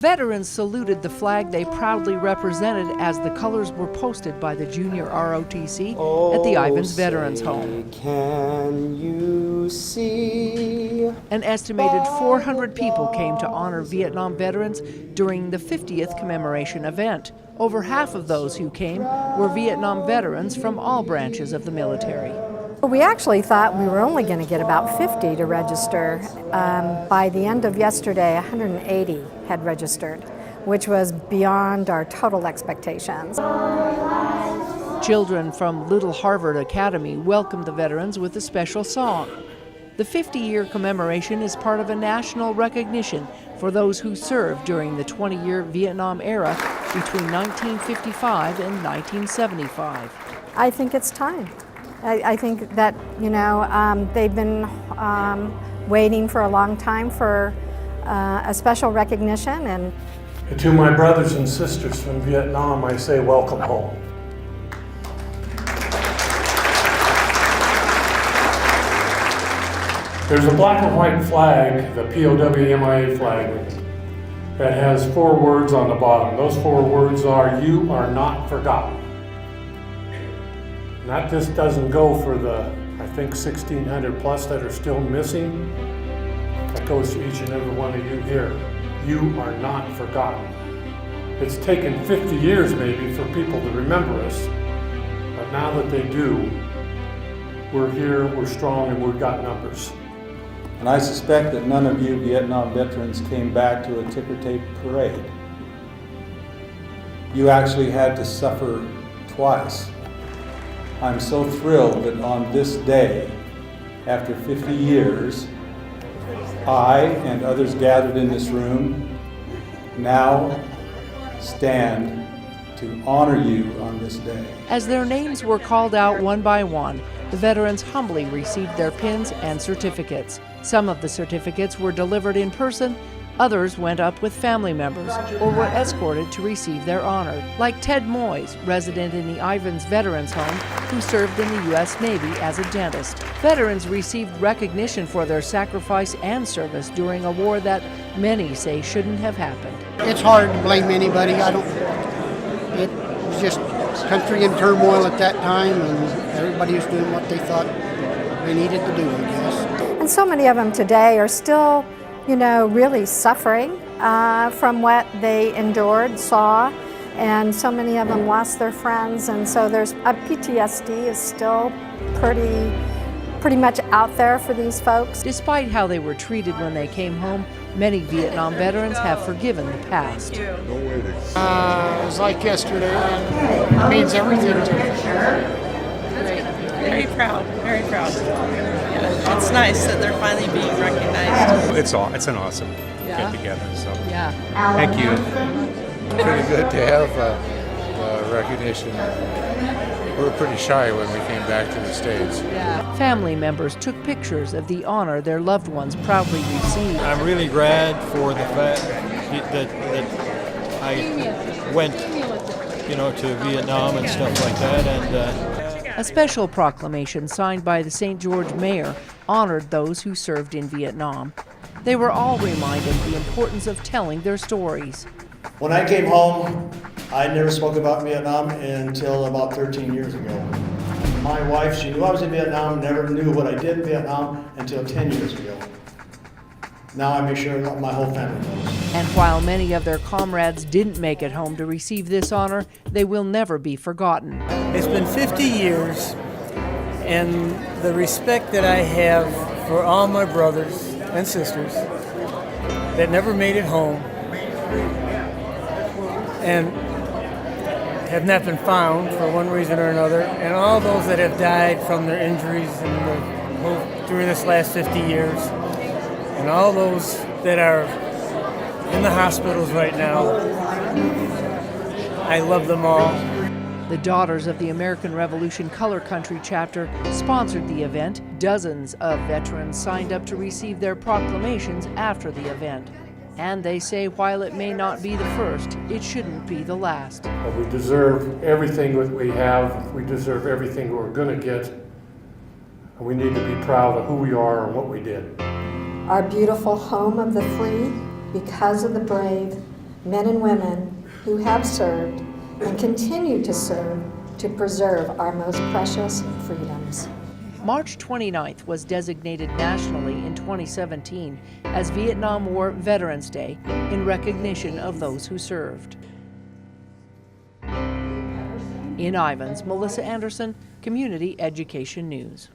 Veterans saluted the flag they proudly represented as the colors were posted by the junior ROTC at the Ivins Veterans Home. Can you see? An estimated 400 people came to honor Vietnam veterans during the 50th Commemoration event. Over half of those who came were Vietnam veterans from all branches of the military. We actually thought we were only going to get about 50 to register. By the end of yesterday, 180 had registered, which was beyond our total expectations. Children from Little Harvard Academy welcomed the veterans with a special song. The 50-year commemoration is part of a national recognition for those who served during the 20-year Vietnam era between 1955 and 1975. I think it's time. I think that, they've been waiting for a long time for a special recognition. And to my brothers and sisters from Vietnam, I say welcome home. There's a black and white flag, the POW-MIA flag, that has 4 words on the bottom. Those 4 words are, "You are not forgotten." And that just doesn't go for the, I think, 1,600 plus that are still missing. That goes to each and every one of you here. You are not forgotten. It's taken 50 years maybe for people to remember us, but now that they do, we're here, we're strong, and we've got numbers. And I suspect that none of you Vietnam veterans came back to a ticker tape parade. You actually had to suffer twice. I'm so thrilled that on this day, after 50 years, I and others gathered in this room now stand to honor you on this day. As their names were called out one by one, the veterans humbly received their pins and certificates. Some of the certificates were delivered in person, others went up with family members or were escorted to receive their honor, like Ted Moyes, resident in the Ivins Veterans Home, who served in the U.S. Navy as a dentist. Veterans received recognition for their sacrifice and service during a war that many say shouldn't have happened. It's hard to blame anybody. It was just country in turmoil at that time, and everybody was doing what they thought they needed to do, I guess. And so many of them today are still, really suffering from what they endured, saw, and so many of them lost their friends, and so there's PTSD is still pretty much out there for these folks. Despite how they were treated when they came home, many Vietnam veterans have forgiven the past. It was like yesterday, and it means everything to me. Very proud, very proud. Yeah, it's nice that they're finally being recognized. It's an awesome get together. So Yeah. thank you. Pretty good to have recognition. We were pretty shy when we came back to the States. Family members took pictures of the honor their loved ones proudly received. I'm really glad for the fact that I went, to Vietnam and stuff like that, and A special proclamation signed by the St. George mayor honored those who served in Vietnam. They were all reminded the importance of telling their stories. When I came home, I never spoke about Vietnam until about 13 years ago. My wife, she knew I was in Vietnam, never knew what I did in Vietnam until 10 years ago. Now I make sure my whole family knows. And while many of their comrades didn't make it home to receive this honor, they will never be forgotten. It's been 50 years, and the respect that I have for all my brothers and sisters that never made it home and have not been found for one reason or another, and all those that have died from their injuries during this last 50 years, and all those that are in the hospitals right now. I love them all. The Daughters of the American Revolution Color Country chapter sponsored the event. Dozens of veterans signed up to receive their proclamations after the event. And they say while it may not be the first, it shouldn't be the last. But we deserve everything that we have. We deserve everything we're going to get. And we need to be proud of who we are and what we did. Our beautiful home of the free, because of the brave, men and women who have served and continue to serve to preserve our most precious freedoms. March 29th was designated nationally in 2017 as Vietnam War Veterans Day in recognition of those who served. In Ivins, Melissa Anderson, Community Education News.